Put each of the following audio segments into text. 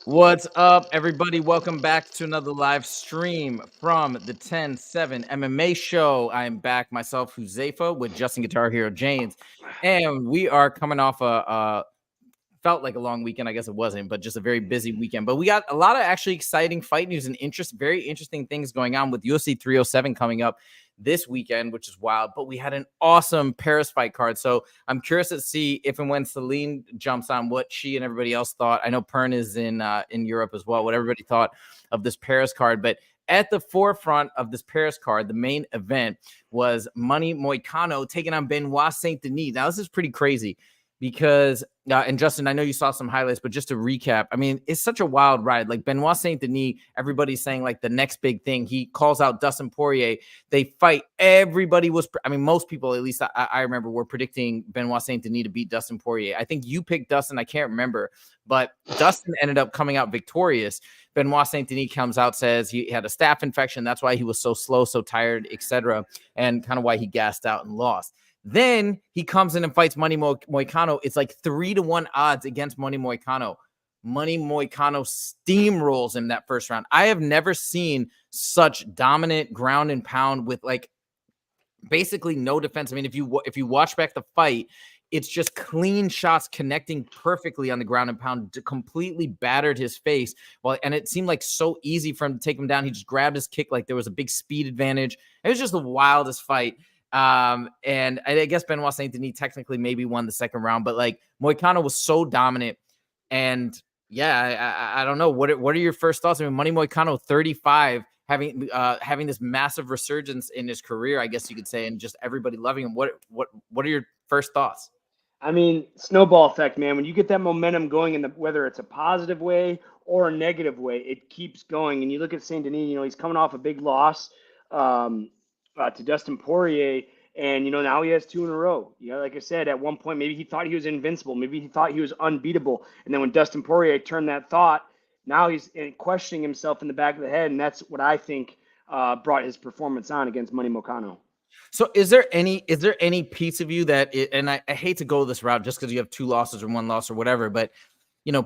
What's up, everybody? Welcome back to another live stream from the 10-7 MMA show. I'm back myself, Huzefa, with Justin Guitar Hero James, and we are coming off a felt like a long weekend. I guess it wasn't, but just a very busy weekend. But we got a lot of actually exciting fight news and very interesting things going on with UFC 307 coming up this weekend, which is wild. But we had an awesome Paris fight card. So I'm curious to see if and when Celine jumps on, what she and everybody else thought. I know Pern is in Europe as well, what everybody thought of this Paris card. But at the forefront of this Paris card, the main event was Money Moicano taking on Benoit Saint Denis. Now, this is pretty crazy because, and Justin, I know you saw some highlights, but just to recap, I mean, it's such a wild ride. Like Benoit Saint Denis, everybody's saying like the next big thing. He calls out Dustin Poirier. They fight. Everybody was, I mean, most people, at least I remember, were predicting Benoit Saint Denis to beat Dustin Poirier. I think you picked Dustin. I can't remember, but Dustin ended up coming out victorious. Benoit Saint Denis comes out, says he had a staph infection. That's why he was so slow, so tired, etc., and kind of why he gassed out and lost. Then he comes in and fights Money Moicano. It's like 3-1 odds against Money Moicano. Money Moicano steamrolls him that first round. I have never seen such dominant ground and pound with like basically no defense. I mean, if you watch back the fight, it's just clean shots connecting perfectly on the ground and pound, completely battered his face. Well, and it seemed like so easy for him to take him down. He just grabbed his kick like there was a big speed advantage. It was just the wildest fight. And I guess Benoit Saint Denis technically maybe won the second round, but like Moicano was so dominant. And yeah, I don't know. What are your first thoughts? I mean, Money Moicano, 35, having this massive resurgence in his career, I guess you could say, and just everybody loving him. What are your first thoughts? I mean, snowball effect, man. When you get that momentum going whether it's a positive way or a negative way, it keeps going. And you look at Saint Denis, he's coming off a big loss to Dustin Poirier, and now he has two in a row. Like I said, at one point maybe he thought he was invincible, maybe he thought he was unbeatable, and then when Dustin Poirier turned that thought, now he's questioning himself in the back of the head, and that's what I think brought his performance on against Money Moicano. So is there any piece of you that and I hate to go this route just because you have two losses or one loss or whatever, but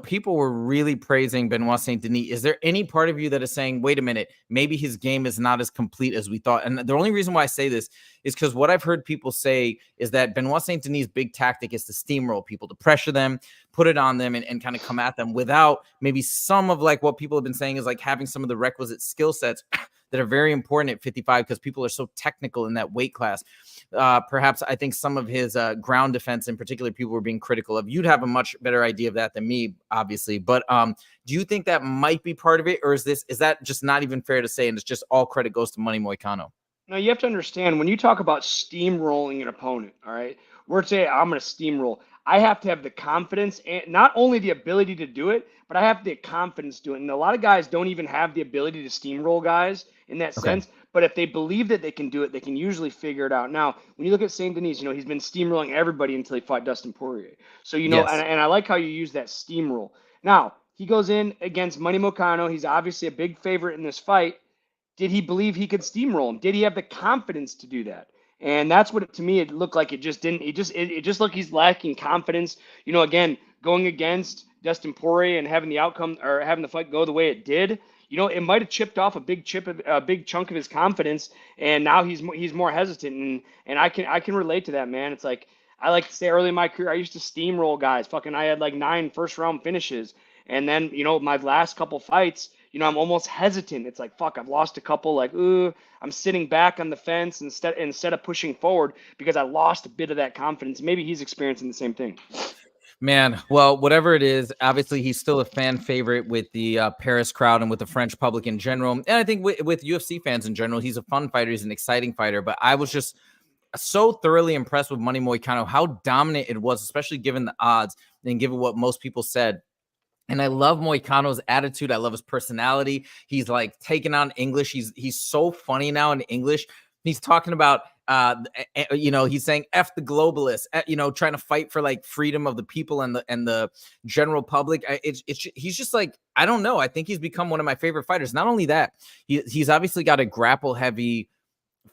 people were really praising Benoit Saint Denis. Is there any part of you that is saying, wait a minute, maybe his game is not as complete as we thought? And the only reason why I say this is because what I've heard people say is that Benoit Saint Denis' big tactic is to steamroll people, to pressure them, put it on them, and kind of come at them without maybe some of like what people have been saying is like having some of the requisite skill sets that are very important at 55 because people are so technical in that weight class. Perhaps I think some of his ground defense in particular, people were being critical of. You'd have a much better idea of that than me, obviously. But do you think that might be part of it? Or is that just not even fair to say? And it's just all credit goes to Money Moicano? Now, you have to understand when you talk about steamrolling an opponent, all right, we're saying I'm going to steamroll. I have to have the confidence and not only the ability to do it, but I have the confidence to do it. And a lot of guys don't even have the ability to steamroll guys in that sense. But if they believe that they can do it, they can usually figure it out. Now, when you look at Saint Denis, he's been steamrolling everybody until he fought Dustin Poirier. So, Yes. and I like how you use that steamroll. Now, he goes in against Money Moicano. He's obviously a big favorite in this fight. Did he believe he could steamroll him? Did he have the confidence to do that? And that's what to me it looked like. It just didn't. It just looked he's lacking confidence. Again, going against Dustin Poirier and having the outcome or having the fight go the way it did. It might have chipped off a big chunk of his confidence, and now he's more hesitant. And I can relate to that, man. It's like I like to say early in my career, I used to steamroll guys. Fucking, I had like 9 first-round finishes, and then my last couple fights. I'm almost hesitant. It's like, fuck, I've lost a couple. Like, ooh, I'm sitting back on the fence instead of pushing forward because I lost a bit of that confidence. Maybe he's experiencing the same thing. Man, well, whatever it is, obviously he's still a fan favorite with the Paris crowd and with the French public in general. And I think with UFC fans in general, he's a fun fighter. He's an exciting fighter. But I was just so thoroughly impressed with Money Moicano, how dominant it was, especially given the odds and given what most people said. And I love Moicano's attitude. I love his personality. He's like taking on English. He's so funny now in English. He's talking about, he's saying F the globalists, trying to fight for like freedom of the people and the general public. He's just like, I don't know. I think he's become one of my favorite fighters. Not only that, he's obviously got a grapple heavy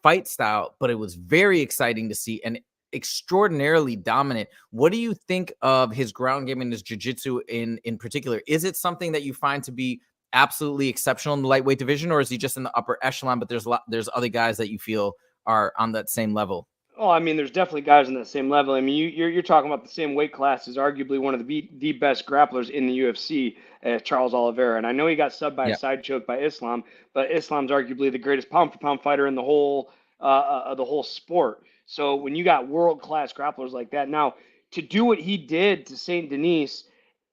fight style, but it was very exciting to see. And extraordinarily dominant. What do you think of his ground game and his jiu-jitsu in particular? Is it something that you find to be absolutely exceptional in the lightweight division, or is he just in the upper echelon, but there's other guys that you feel are on that same level? Oh, I mean, there's definitely guys on that same level. I mean, you're talking about the same weight class as arguably one of the best grapplers in the UFC, Charles Oliveira. And I know he got subbed by a Yeah. side choke by Islam, but Islam's arguably the greatest pound for pound fighter in the whole sport. So when you got world class grapplers like that, now to do what he did to Saint Denis,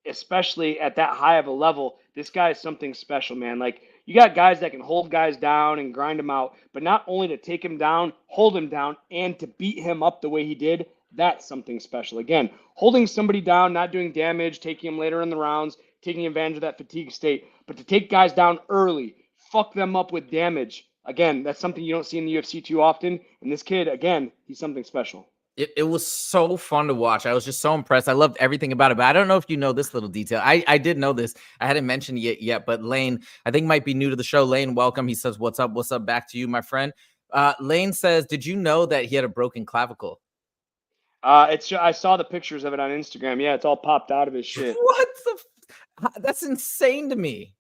especially at that high of a level, this guy is something special, man. Like you got guys that can hold guys down and grind them out, but not only to take him down, hold him down, and to beat him up the way he did, that's something special. Again, holding somebody down, not doing damage, taking him later in the rounds, taking advantage of that fatigue state, but to take guys down early, fuck them up with damage. Again, that's something you don't see in the UFC too often. And this kid, again, he's something special. It was so fun to watch. I was just so impressed. I loved everything about it. But I don't know if you know this little detail. I did know this. I hadn't mentioned it yet, but Lane, I think might be new to the show. Lane, welcome. He says, what's up? What's up? Back to you, my friend. Lane says, did you know that he had a broken clavicle? I saw the pictures of it on Instagram. Yeah, it's all popped out of his shit. What that's insane to me.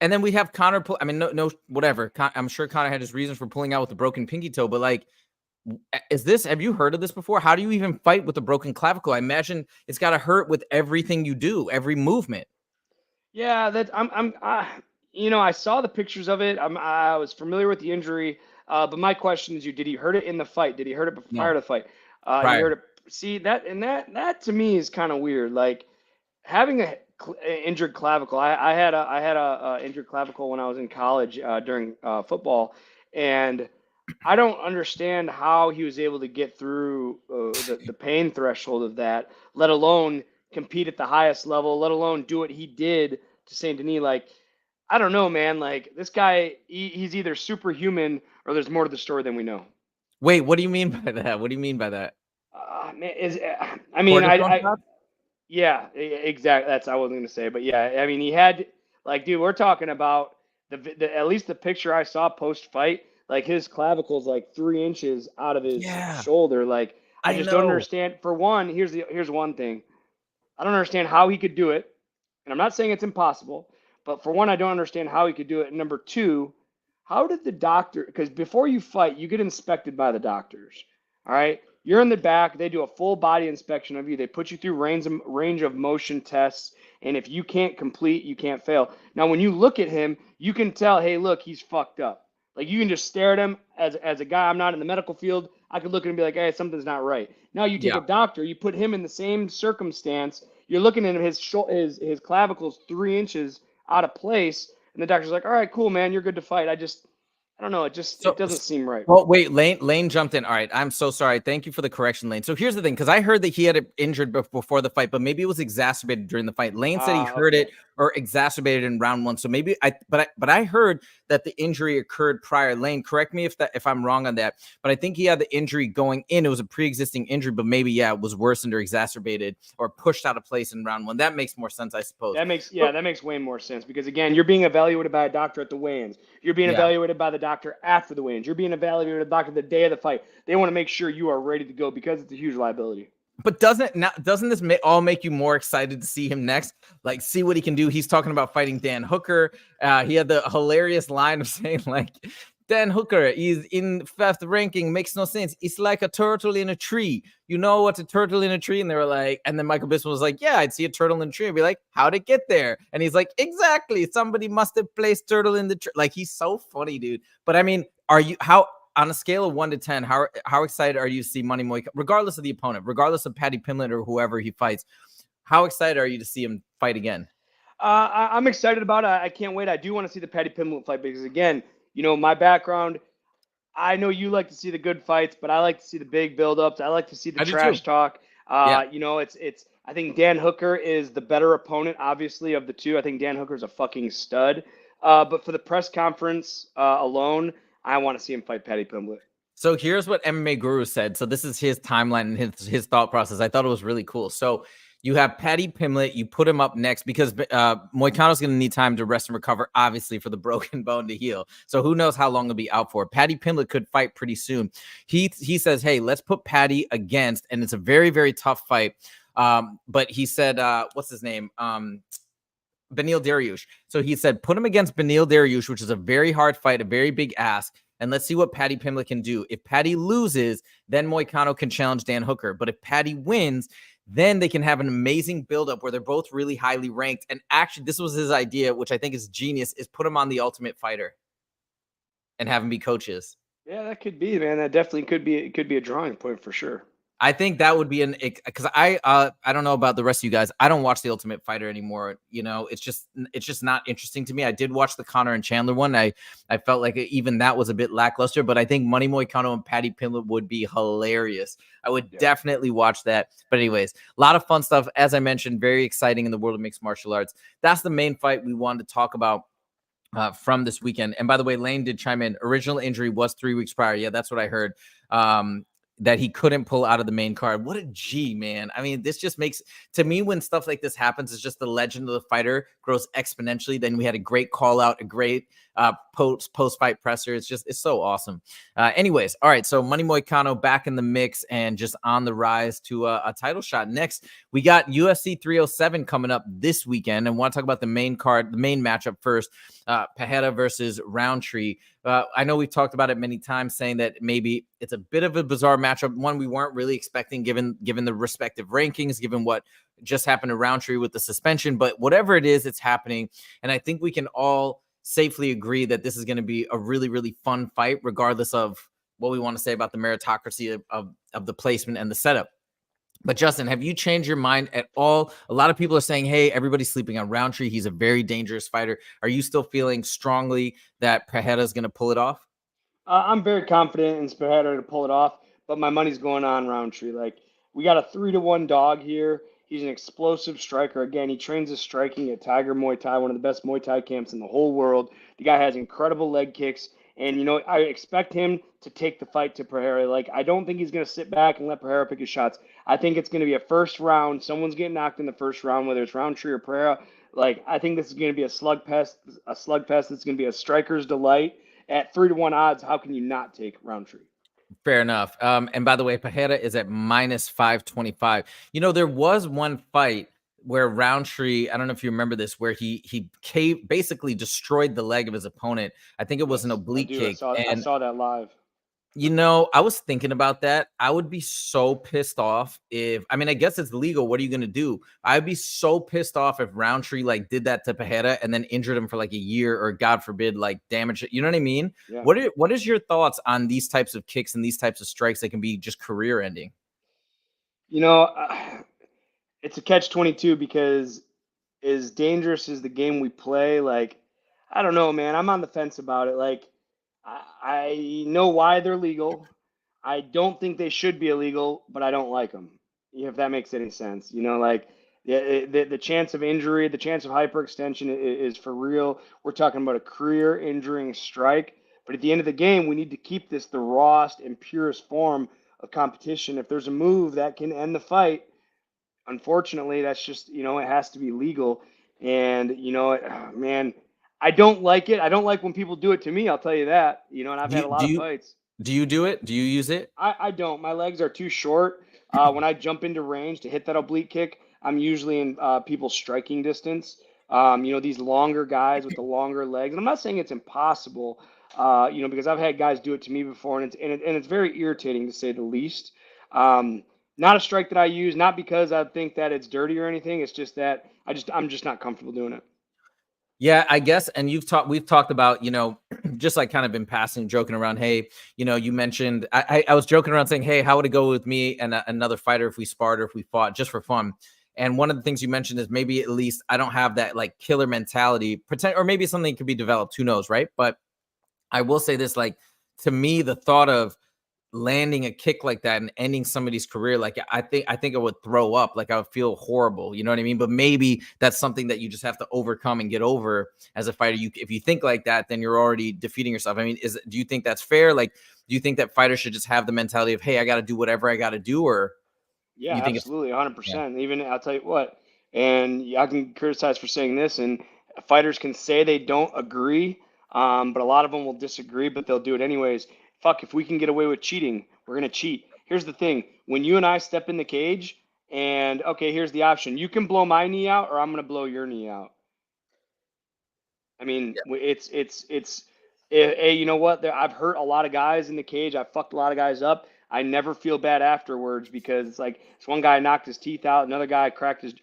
And then we have Conor. I mean, no, whatever. I'm sure Conor had his reasons for pulling out with a broken pinky toe, but like, have you heard of this before? How do you even fight with a broken clavicle? I imagine it's got to hurt with everything you do, every movement. Yeah, I saw the pictures of it. I was familiar with the injury, but my question is, did he hurt it in the fight? Did he hurt it prior to the fight? He hurt it. See that to me is kind of weird. Like having a injured clavicle. I had a injured clavicle when I was in college during football, and I don't understand how he was able to get through the pain threshold of that, let alone compete at the highest level, let alone do what he did to Saint Denis. Like, I don't know, man. Like this guy, he's either superhuman or there's more to the story than we know. Wait, what do you mean by that? What do you mean by that? Yeah, exactly. That's I wasn't gonna say, but yeah, I mean, he had like, dude, we're talking about at least the picture I saw post fight, like his clavicle's like 3 inches out of his shoulder. Like, I just don't understand. For one, here's one thing. I don't understand how he could do it, and I'm not saying it's impossible, but for one, I don't understand how he could do it. And number two, how did the doctor? Because before you fight, you get inspected by the doctors. All right. You're in the back. They do a full body inspection of you. They put you through range of motion tests. And if you can't complete, you can't fail. Now, when you look at him, you can tell, hey, look, he's fucked up. Like you can just stare at him as a guy. I'm not in the medical field. I could look at him and be like, hey, something's not right. Now you take a doctor, you put him in the same circumstance. You're looking at him, his clavicle's 3 inches out of place. And the doctor's like, all right, cool, man. You're good to fight. I don't know. It doesn't seem right. Well, wait, Lane jumped in. All right. I'm so sorry. Thank you for the correction, Lane. So here's the thing, because I heard that he had it injured before the fight, but maybe it was exacerbated during the fight. Lane said he heard it or exacerbated in round one. So maybe but I heard that the injury occurred prior. Lane, correct me if I'm wrong on that. But I think he had the injury going in. It was a pre-existing injury, but maybe it was worsened or exacerbated or pushed out of place in round one. That makes more sense, I suppose. That makes way more sense because again, you're being evaluated by a doctor at the weigh-ins. You're being evaluated by the doctor after the weigh-ins. You're being evaluated by the doctor the day of the fight. They want to make sure you are ready to go because it's a huge liability. But doesn't this all make you more excited to see him next? Like, see what he can do. He's talking about fighting Dan Hooker. He had the hilarious line of saying, like, Dan Hooker is in fifth ranking. Makes no sense. It's like a turtle in a tree. You know what's a turtle in a tree? And they were like, and then Michael Bisping was like, yeah, I'd see a turtle in a tree. I'd be like, how'd it get there? And he's like, exactly. Somebody must have placed turtle in the tree. Like, he's so funny, dude. But I mean, on a scale of 1 to 10, how excited are you to see Money Moicano, regardless of the opponent, regardless of Paddy Pimblett or whoever he fights? How excited are you to see him fight again? I'm excited about it. I can't wait. I do want to see the Paddy Pimblett fight because, again, my background, I know you like to see the good fights, but I like to see the big buildups. I like to see the trash talk. I think Dan Hooker is the better opponent, obviously, of the two. I think Dan Hooker is a fucking stud. But for the press conference alone, I want to see him fight Paddy Pimblett. So here's what MMA Guru said. So this is his timeline and his thought process. I thought it was really cool. So You have Paddy Pimblett. You put him up next because Moicano's going to need time to rest and recover, obviously, for the broken bone to heal. So who knows how long he'll be out for. Paddy Pimblett could fight pretty soon. He says, hey, let's put Paddy against, and it's a very, very tough fight. But he said, what's his name? Beneil Dariush. So he said, put him against Beneil Dariush, which is a very hard fight, a very big ask. And let's see what Paddy Pimblett can do. If Paddy loses, then Moicano can challenge Dan Hooker. But if Paddy wins, then they can have an amazing buildup where they're both really highly ranked. And actually, this was his idea, which I think is genius, is put him on the Ultimate Fighter and have him be coaches. Yeah, that could be, man. That definitely could be. It could be a drawing point for sure. I think that would be because I don't know about the rest of you guys. I don't watch the Ultimate Fighter anymore. You know, it's just not interesting to me. I did watch the Conor and Chandler one. I felt like even that was a bit lackluster, but I think Money Moicano and Paddy Pimblett would be hilarious. I would definitely watch that. But anyways, a lot of fun stuff. As I mentioned, very exciting in the world of mixed martial arts. That's the main fight we wanted to talk about from this weekend. And by the way, Lane did chime in. Original injury was 3 weeks prior. Yeah, that's what I heard. That he couldn't pull out of the main card. What a G, man. I mean, this just makes, to me, when stuff like this happens, it's just the legend of the fighter grows exponentially. Then we had a great call out, a great post-fight presser. It's so awesome. Anyways, all right, so Money Moicano back in the mix and just on the rise to a title shot. Next, we got UFC 307 coming up this weekend, and want to talk about the main card, the main matchup first, Pereira versus Rountree. I know we've talked about it many times, saying that maybe it's a bit of a bizarre matchup, one we weren't really expecting given the respective rankings, given what just happened to Rountree with the suspension. But whatever it is, it's happening. And I think we can all safely agree that this is going to be a really, really fun fight, regardless of what we want to say about the meritocracy of the placement and the setup. But Justin, have you changed your mind at all? A lot of people are saying, hey, everybody's sleeping on Rountree. He's a very dangerous fighter. Are you still feeling strongly that Pereira is going to pull it off? I'm very confident in Pereira to pull it off, but my money's going on Rountree. Like, we got a 3-1 dog here. He's an explosive striker. Again, he trains his striking at Tiger Muay Thai, one of the best Muay Thai camps in the whole world. The guy has incredible leg kicks. And, you know, I expect him to take the fight to Pereira. Like, I don't think he's going to sit back and let Pereira pick his shots. I think it's going to be a first round. Someone's getting knocked in the first round, whether it's Rountree or Pereira. Like, I think this is going to be a slugfest. It's going to be a striker's delight. At 3-1 odds, how can you not take Rountree? Fair enough. And by the way, Pereira is at minus 525. You know, there was one fight where Rountree, I don't know if you remember this, where he basically destroyed the leg of his opponent. I think it was an oblique kick. I saw that live. You know, I was thinking about that. I would be so pissed off if, I mean, I guess it's legal. What are you going to do? I'd be so pissed off if Rountree like did that to Pereira and then injured him for like a year, or God forbid, like damage it. You know what I mean? Yeah. What is your thoughts on these types of kicks and these types of strikes that can be just career ending? You know, it's a catch-22 because as dangerous as the game we play, like, I don't know, man. I'm on the fence about it. Like, I know why they're legal. I don't think they should be illegal, but I don't like them. If that makes any sense, you know, like the chance of injury, the chance of hyperextension is for real. We're talking about a career-injuring strike. But at the end of the game, we need to keep this the rawest and purest form of competition. If there's a move that can end the fight, unfortunately, that's just, you know, it has to be legal. And, you know, man, I don't like it. I don't like when people do it to me. I'll tell you that, you know, and I've had a lot of fights. Do you do it? Do you use it? I don't. My legs are too short. When I jump into range to hit that oblique kick, I'm usually in people's striking distance. You know, these longer guys with the longer legs. And I'm not saying it's impossible, you know, because I've had guys do it to me before, and it's very irritating to say the least. Not a strike that I use, not because I think that it's dirty or anything. It's just that I'm just not comfortable doing it. Yeah, I guess. And we've talked about, you know, just like kind of been passing, joking around. Hey, you know, you mentioned, I was joking around saying, hey, how would it go with me and another fighter if we sparred or if we fought just for fun? And one of the things you mentioned is maybe at least I don't have that like killer mentality, or maybe something could be developed. Who knows, right? But I will say this, like, to me, the thought of landing a kick like that and ending somebody's career, like I think I would throw up. Like I would feel horrible. You know what I mean? But maybe that's something that you just have to overcome and get over as a fighter. If you think like that, then you're already defeating yourself. I mean, do you think that's fair? Like, do you think that fighters should just have the mentality of, hey, I got to do whatever I got to do? Or Yeah, You think it's absolutely, yeah, 100%. Even I'll tell you what, and I can criticize for saying this, and fighters can say they don't agree, but a lot of them will disagree, but they'll do it anyways. Fuck, if we can get away with cheating, we're gonna cheat. Here's the thing: when you and I step in the cage, and okay, here's the option: you can blow my knee out, or I'm gonna blow your knee out. I mean, hey, you know what? I've hurt a lot of guys in the cage. I've fucked a lot of guys up. I never feel bad afterwards because it's like this one guy knocked his teeth out, another guy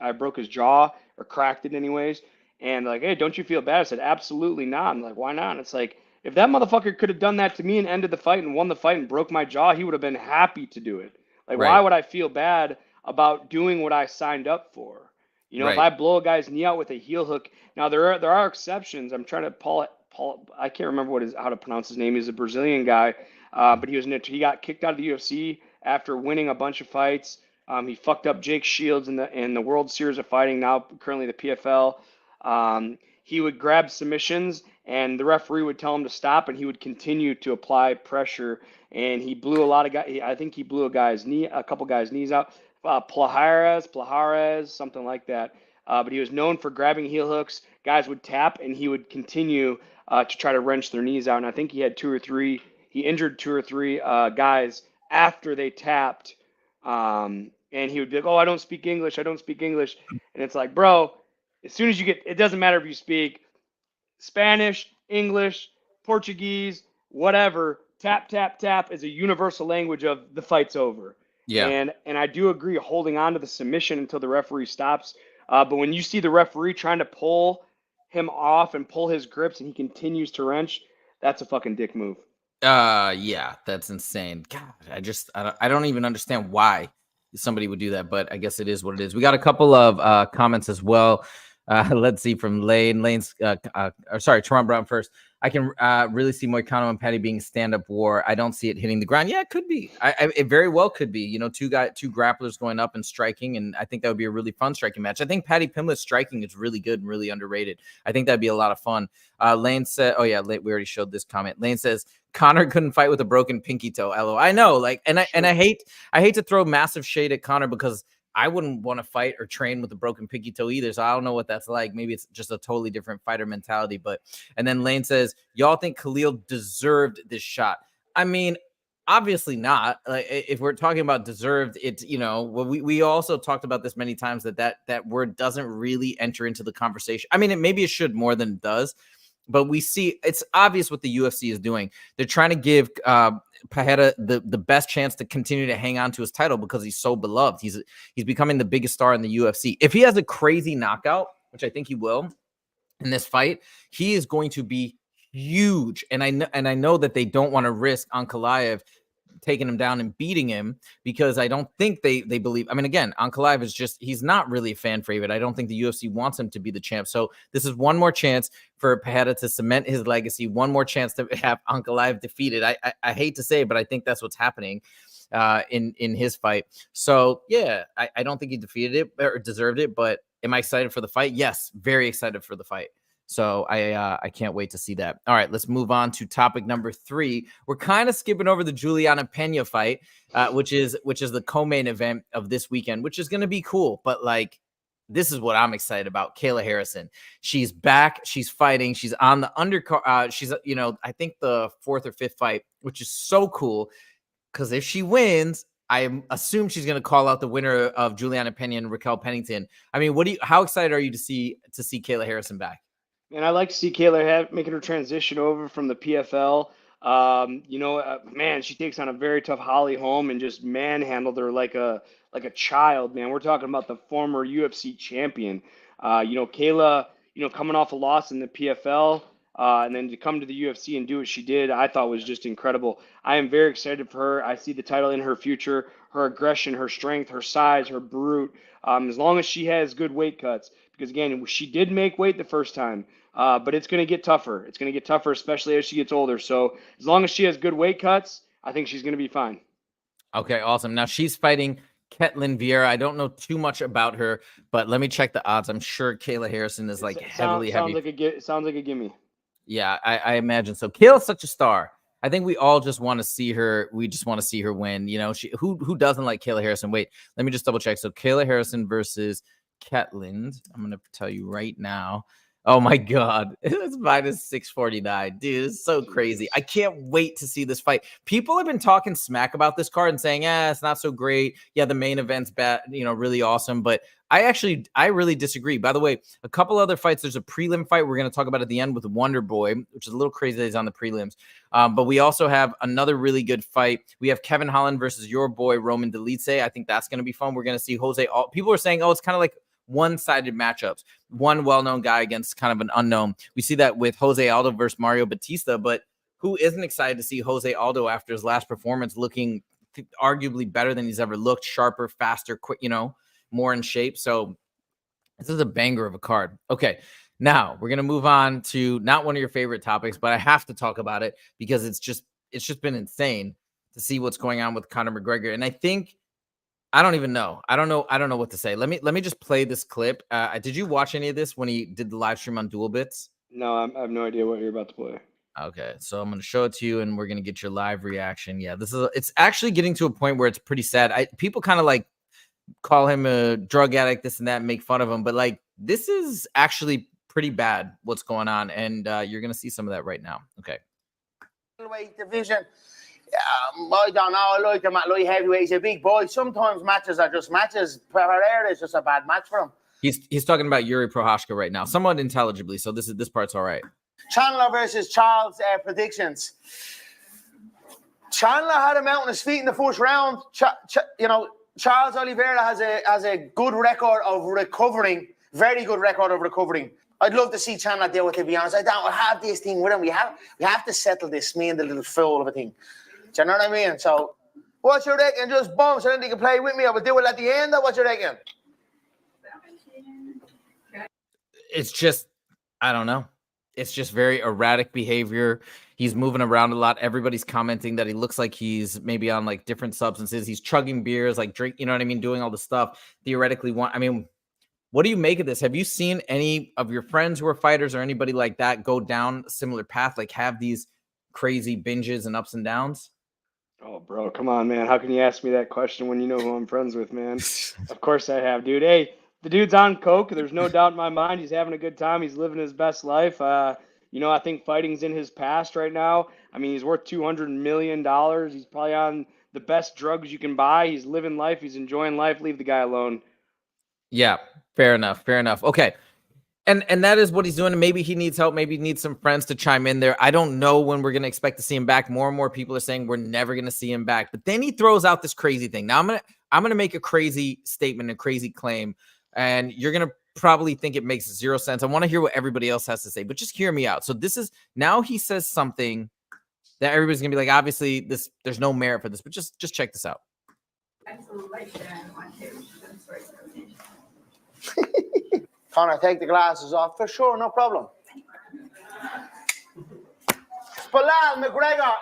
I broke his jaw or cracked it anyways. And like, hey, don't you feel bad? I said, absolutely not. I'm like, why not? And it's like, if that motherfucker could have done that to me and ended the fight and won the fight and broke my jaw, he would have been happy to do it. Like, why right, would I feel bad about doing what I signed up for? You know, if right. I blow a guy's knee out with a heel hook, now there are exceptions. I'm trying to Paul. I can't remember how to pronounce his name. He's a Brazilian guy, but he got kicked out of the UFC after winning a bunch of fights. He fucked up Jake Shields in the World Series of Fighting. Now currently the PFL. He would grab submissions, and the referee would tell him to stop, and he would continue to apply pressure. And he blew a lot of guys. I think he blew a couple guys' knees out. Plahares, something like that. But he was known for grabbing heel hooks. Guys would tap, and he would continue to try to wrench their knees out. And I think he injured two or three guys after they tapped. And he would be like, "Oh, I don't speak English. I don't speak English." And it's like, bro, as soon as it doesn't matter if you speak Spanish, English, Portuguese, whatever. Tap, tap, tap is a universal language of the fight's over. Yeah. And I do agree holding on to the submission until the referee stops. But when you see the referee trying to pull him off and pull his grips and he continues to wrench, that's a fucking dick move. Yeah, that's insane. God, I don't even understand why somebody would do that, but I guess it is what it is. We got a couple of comments as well. Let's see from Lane. Lane's or sorry, Toronto Brown first. I can really see Moicano and Patty being stand-up war. I don't see it hitting the ground. Yeah, it could be. It very well could be. You know, two grapplers going up and striking, and I think that would be a really fun striking match. I think Patty Pimlet's striking is really good and really underrated. I think that'd be a lot of fun. Lane said, "Oh yeah, we already showed this comment." Lane says, Conor couldn't fight with a broken pinky toe. LO. I know, like, and I hate to throw massive shade at Conor because I wouldn't want to fight or train with a broken pinky toe either. So I don't know what that's like. Maybe it's just a totally different fighter mentality. But and then Lane says, y'all think Khalil deserved this shot? I mean, obviously not. Like, if we're talking about deserved, it's, you know, well, we also talked about this many times that word doesn't really enter into the conversation. I mean, maybe it should more than it does. But we see it's obvious what the UFC is doing. They're trying to give Pereira the best chance to continue to hang on to his title because he's so beloved. He's becoming the biggest star in the UFC. If he has a crazy knockout, which I think he will in this fight, he is going to be huge. And I know that they don't want to risk Ankalaev taking him down and beating him because I don't think they believe. I mean, again, Ankalaev is he's not really a fan favorite. I don't think the UFC wants him to be the champ. So this is one more chance for Pereira to cement his legacy. One more chance to have Ankalaev defeated. I hate to say it, but I think that's what's happening in his fight. So yeah, I don't think he defeated it or deserved it. But am I excited for the fight? Yes, very excited for the fight. So I can't wait to see that. All right, let's move on to topic number 3. We're kind of skipping over the Juliana Pena fight, which is the co-main event of this weekend, which is going to be cool. But like, this is what I'm excited about. Kayla Harrison, she's back. She's fighting. She's on the undercard. She's I think the 4th or 5th fight, which is so cool because if she wins, I assume she's going to call out the winner of Juliana Pena and Raquel Pennington. I mean, how excited are you to see Kayla Harrison back? And I like to see Kayla making her transition over from the PFL. Man, she takes on a very tough Holly Holm and just manhandled her like a child. Man, we're talking about the former UFC champion. Kayla, coming off a loss in the PFL, and then to come to the UFC and do what she did, I thought was just incredible. I am very excited for her. I see the title in her future. Her aggression, her strength, her size, her brute. As long as she has good weight cuts, because again, she did make weight the first time. But it's going to get tougher. It's going to get tougher, especially as she gets older. So as long as she has good weight cuts, I think she's going to be fine. Okay, awesome. Now she's fighting Ketlin Vieira. I don't know too much about her, but let me check the odds. I'm sure Kayla Harrison is like heavily. Sounds like a gimme. Yeah, I imagine so. Kayla's such a star. I think we all just want to see her. We just want to see her win. You know, who doesn't like Kayla Harrison? Wait, let me just double check. So Kayla Harrison versus Ketland. I'm gonna tell you right now. Oh my God, it's minus 649, dude. It's so crazy. I can't wait to see this fight. People have been talking smack about this card and saying, it's not so great. Yeah, the main event's bad, you know, really awesome. But I really disagree. By the way, a couple other fights. There's a prelim fight we're going to talk about at the end with Wonderboy, which is a little crazy that he's on the prelims. But we also have another really good fight. We have Kevin Holland versus your boy Roman Dolidze. I think that's going to be fun. We're going to see Jose. People are saying, it's kind of like one-sided matchups. One well-known guy against kind of an unknown. We see that with Jose Aldo versus Mario Batista, but who isn't excited to see Jose Aldo after his last performance looking arguably better than he's ever looked, sharper, faster, quick, you know, more in shape. So this is a banger of a card. Okay, now we're going to move on to not one of your favorite topics, but I have to talk about it because it's just been insane to see what's going on with Conor McGregor. And I think I don't even know. I don't know what to say. Let me just play this clip. Did you watch any of this when he did the live stream on Dual Bits? No, I have no idea what you're about to play. Okay, so I'm going to show it to you and we're going to get your live reaction. Yeah, it's actually getting to a point where it's pretty sad. People kind of like call him a drug addict, this and that, and make fun of him. But like, this is actually pretty bad what's going on. And you're going to see some of that right now. Okay. Weight division. I don't know. I like him at light heavyweight. He's a big boy. Sometimes matches are just matches. Pereira is just a bad match for him. He's talking about Yuri Prohashka right now, somewhat intelligibly. So this part's all right. Chandler versus Charles predictions. Chandler had him out on his feet in the first round. Charles Oliveira has a good record of recovering. Very good record of recovering. I'd love to see Chandler deal with it, to be honest. I don't have this thing with him. We have to settle this, me and the little fool of a thing. Do you know what I mean? So, what you reckon? Just boom, so then they can play with me. I would do it at the end, or what you reckon? It's just, I don't know. It's just very erratic behavior. He's moving around a lot. Everybody's commenting that he looks like he's maybe on like different substances. He's chugging beers, like drink, you know what I mean? Doing all the stuff. Theoretically, what do you make of this? Have you seen any of your friends who are fighters or anybody like that go down a similar path, like have these crazy binges and ups and downs? Oh, bro, come on, man. How can you ask me that question when you know who I'm friends with, man? Of course I have, dude. Hey, the dude's on coke. There's no doubt in my mind. He's having a good time. He's living his best life. I think fighting's in his past right now. I mean, he's worth $200 million. He's probably on the best drugs you can buy. He's living life. He's enjoying life. Leave the guy alone. Yeah, fair enough. Okay. And that is what he's doing. And maybe he needs help. Maybe he needs some friends to chime in there. I don't know when we're going to expect to see him back. More and more people are saying we're never going to see him back. But then he throws out this crazy thing. Now I'm gonna make a crazy statement, a crazy claim, and you're going to probably think it makes zero sense. I want to hear what everybody else has to say, but just hear me out. So now he says something that everybody's going to be like, obviously there's no merit for this, but just check this out. Conor, take the glasses off. For sure, no problem. Belal, McGregor,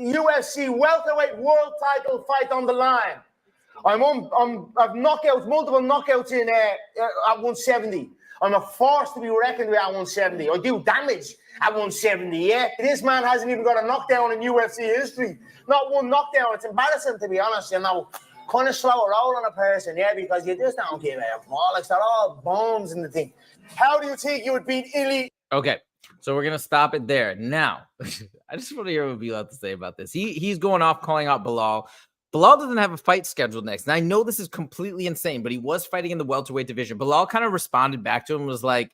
UFC welterweight world title fight on the line. I've knockouts, multiple knockouts at 170. I'm a force to be reckoned with at 170. I do damage at 170, yeah? This man hasn't even got a knockdown in UFC history. Not one knockdown. It's embarrassing, to be honest, you know. Kind of slow a roll on a person, yeah, because you just don't give a bollocks. They're all bones in the thing. How do you think you would beat elite? Okay, so we're going to stop it there. Now, I just want to hear what Belal has to say about this. He's going off calling out Belal. Belal doesn't have a fight scheduled next. And I know this is completely insane, but he was fighting in the welterweight division. Belal kind of responded back to him, was like,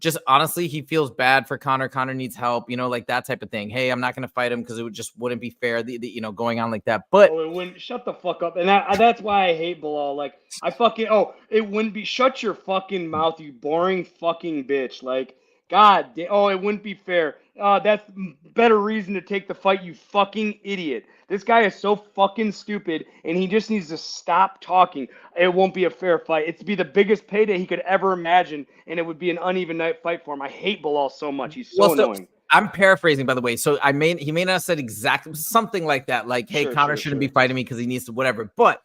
just honestly, he feels bad for Conor. Conor needs help, like that type of thing. Hey, I'm not going to fight him because it wouldn't be fair, going on like that. But it wouldn't. Shut the fuck up. And that's why I hate Belal. Like, it wouldn't be. Shut your fucking mouth, you boring fucking bitch. Like, God, it wouldn't be fair. That's better reason to take the fight, you fucking idiot. This guy is so fucking stupid, and he just needs to stop talking. It won't be a fair fight. It'd be the biggest payday he could ever imagine, and it would be an uneven night fight for him. I hate Belal so much. He's so annoying. I'm paraphrasing, by the way. So he may not have said exactly something like that. Like, hey, Conor shouldn't be fighting me because he needs to whatever. But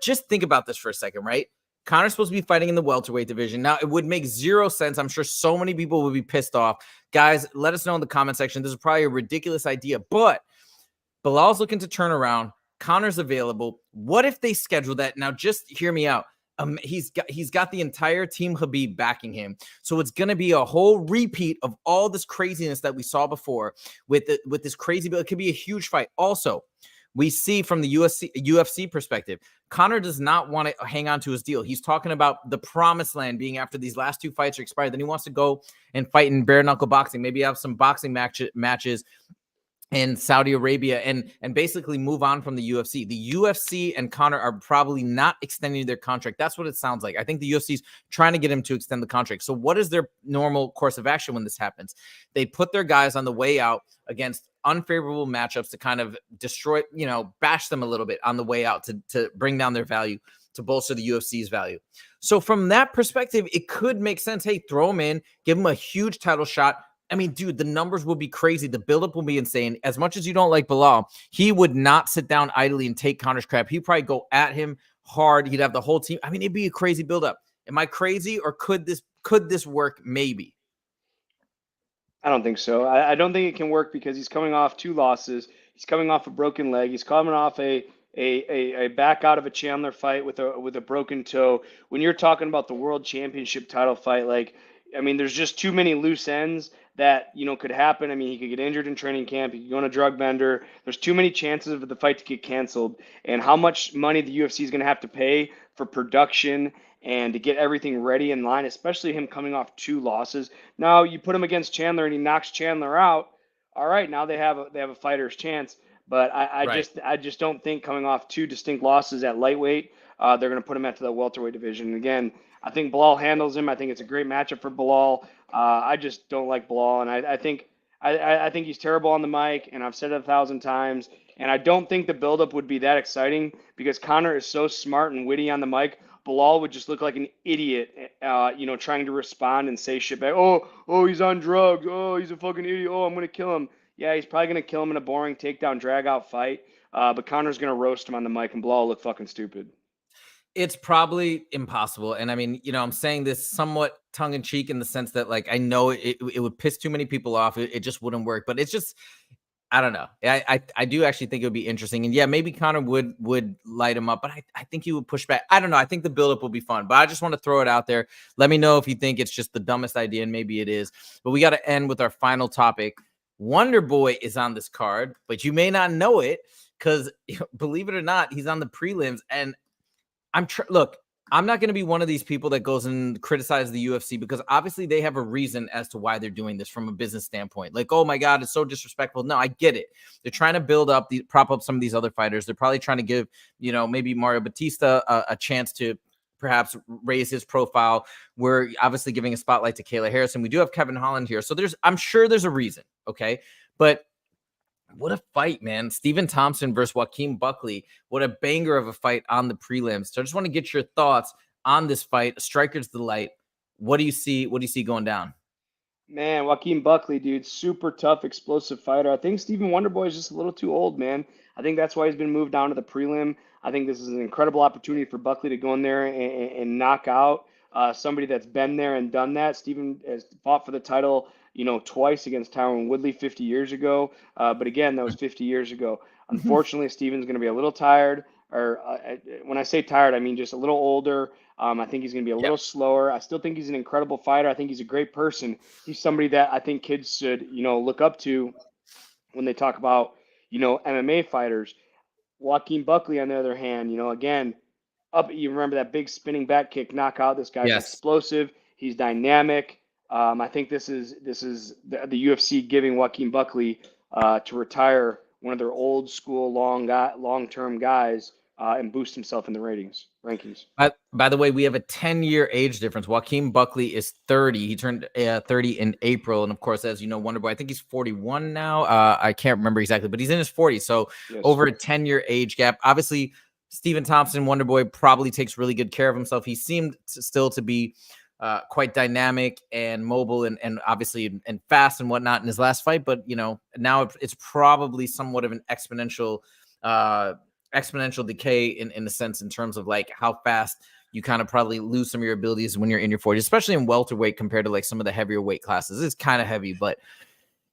just think about this for a second, right? Conor's supposed to be fighting in the welterweight division. Now, it would make zero sense. I'm sure so many people would be pissed off. Guys, let us know in the comment section. This is probably a ridiculous idea, but Belal's looking to turn around. Conor's available. What if they schedule that? Now, just hear me out. He's got the entire team Khabib backing him, so it's going to be a whole repeat of all this craziness that we saw before with this crazy. It could be a huge fight. Also, we see from the UFC perspective, Conor does not want to hang on to his deal. He's talking about the promised land being after these last 2 fights are expired. Then he wants to go and fight in bare knuckle boxing, maybe have some boxing matches in Saudi Arabia and basically move on from the UFC. The UFC and Conor are probably not extending their contract. That's what it sounds like. I think the UFC is trying to get him to extend the contract. So what is their normal course of action when this happens? They put their guys on the way out against unfavorable matchups to kind of destroy, bash them a little bit on the way out to bring down their value, to bolster the UFC's value. So from that perspective, it could make sense. Hey, throw him in, give him a huge title shot. I mean, dude, the numbers will be crazy. The buildup will be insane. As much as you don't like Belal, he would not sit down idly and take Conor's crap. He'd probably go at him hard. He'd have the whole team. I mean, it'd be a crazy buildup. Am I crazy, or could this work? Maybe. I don't think so. I don't think it can work because he's coming off 2 losses. He's coming off a broken leg. He's coming off a back out of a Chandler fight with a broken toe. When you're talking about the world championship title fight, there's just too many loose ends that, could happen. I mean, he could get injured in training camp. He could go on a drug bender. There's too many chances for the fight to get canceled. And how much money the UFC is going to have to pay for production and to get everything ready in line, especially him coming off 2 losses. Now you put him against Chandler and he knocks Chandler out. All right, now they have a fighter's chance. But I just don't think coming off 2 distinct losses at lightweight, they're going to put him into the welterweight division. And again, I think Belal handles him. I think it's a great matchup for Belal. I just don't like Belal, and I think he's terrible on the mic, and I've said it 1,000 times. And I don't think the buildup would be that exciting because Conor is so smart and witty on the mic. Belal would just look like an idiot, trying to respond and say shit back. Oh, he's on drugs. Oh, he's a fucking idiot. Oh, I'm going to kill him. Yeah, he's probably going to kill him in a boring takedown, drag-out fight. But Conor's going to roast him on the mic, and Belal will look fucking stupid. It's probably impossible. And I mean, I'm saying this somewhat tongue in cheek in the sense that, I know it would piss too many people off. It just wouldn't work. But it's just, I don't know. I do actually think it would be interesting. And yeah, maybe Conor would light him up, but I think he would push back. I don't know. I think the buildup will be fun, but I just want to throw it out there. Let me know if you think it's just the dumbest idea, and maybe it is. But we got to end with our final topic. Wonderboy is on this card, but you may not know it because, believe it or not, he's on the prelims. And look, I'm not going to be one of these people that goes and criticizes the UFC because obviously they have a reason as to why they're doing this from a business standpoint. Like, oh my God, it's so disrespectful. No, I get it. They're trying to prop up some of these other fighters. They're probably trying to give, maybe Mario Batista a chance to perhaps raise his profile. We're obviously giving a spotlight to Kayla Harrison. We do have Kevin Holland here. So I'm sure there's a reason. Okay. But what a fight, man. Stephen Thompson versus Joaquin Buckley. What a banger of a fight on the prelims. So I just want to get your thoughts on this fight. A striker's delight. What do you see? What do you see going down? Man, Joaquin Buckley, dude, super tough, explosive fighter. I think Stephen Wonderboy is just a little too old, man. I think that's why he's been moved down to the prelim. I think this is an incredible opportunity for Buckley to go in there and knock out somebody that's been there and done that. Stephen has fought for the title, twice against Tyron Woodley 50 years ago. But again, that was 50 years ago. Unfortunately, Stephen's going to be a little tired. Or when I say tired, I mean just a little older. I think he's going to be a little slower. I still think he's an incredible fighter. I think he's a great person. He's somebody that I think kids should, look up to when they talk about, MMA fighters. Joaquin Buckley, on the other hand, again, you remember that big spinning back kick knockout. This guy's explosive. He's dynamic. I think this is the UFC giving Joaquin Buckley to retire one of their old school long-term guys and boost himself in the rankings. By the way, we have a 10-year age difference. Joaquin Buckley is 30. He turned 30 in April. And of course, as you know, Wonderboy, I think he's 41 now. I can't remember exactly, but he's in his 40s. So over a 10-year age gap. Obviously, Stephen Thompson, Wonderboy, probably takes really good care of himself. He seemed still to be quite dynamic and mobile and obviously and fast and whatnot in his last fight. But, now it's probably somewhat of an exponential decay in a sense, in terms of like how fast you kind of probably lose some of your abilities when you're in your 40s, especially in welterweight compared to like some of the heavier weight classes. It's kind of heavy, but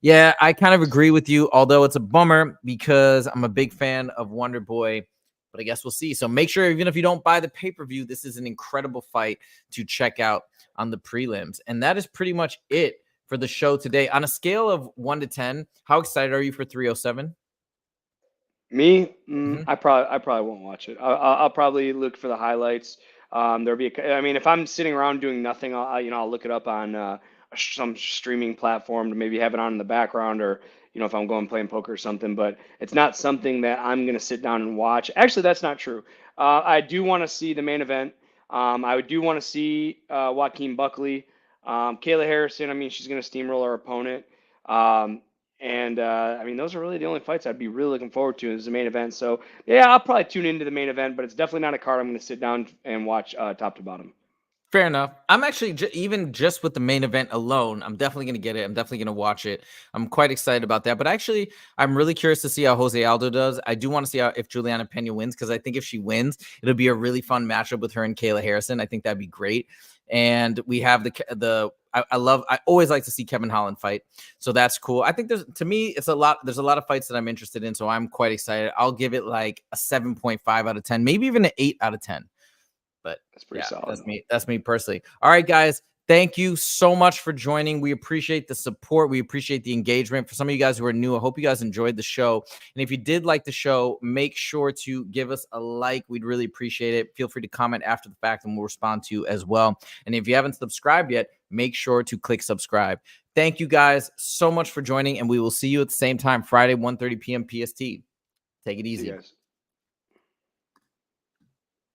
Yeah, I kind of agree with you, although it's a bummer because I'm a big fan of Wonderboy, but I guess we'll see. So make sure, even if you don't buy the pay-per-view, this is an incredible fight to check out on the prelims. And that is pretty much it for the show today. On a scale of 1 to 10, how excited are you for 307? Me, I probably won't watch it. I'll probably look for the highlights. There'll be, I mean, if I'm sitting around doing nothing, I'll look it up on some streaming platform to maybe have it on in the background, or if I'm going playing poker or something. But it's not something that I'm gonna sit down and watch. Actually, that's not true. I do want to see the main event. I do want to see Joaquin Buckley, Kayla Harrison. I mean, she's gonna steamroll her opponent. I mean, those are really the only fights I'd be really looking forward to as the main event. So, yeah, I'll probably tune into the main event, but it's definitely not a card I'm going to sit down and watch top to bottom. Fair enough. I'm actually even just with the main event alone, I'm definitely going to get it. I'm definitely going to watch it. I'm quite excited about that. But actually, I'm really curious to see how Jose Aldo does. I do want to see if Juliana Pena wins, because I think if she wins, it'll be a really fun matchup with her and Kayla Harrison. I think that'd be great. And we have I always like to see Kevin Holland fight. So that's cool. I think there's a lot of fights that I'm interested in. So I'm quite excited. I'll give it like a 7.5 out of 10, maybe even an 8 out of 10. But that's pretty solid. That's me personally. All right, guys. Thank you so much for joining. We appreciate the support. We appreciate the engagement. For some of you guys who are new, I hope you guys enjoyed the show. And if you did like the show, make sure to give us a like. We'd really appreciate it. Feel free to comment after the fact and we'll respond to you as well. And if you haven't subscribed yet, make sure to click subscribe. Thank you guys so much for joining, and we will see you at the same time, Friday, 1:30 p.m. PST. Take it easy.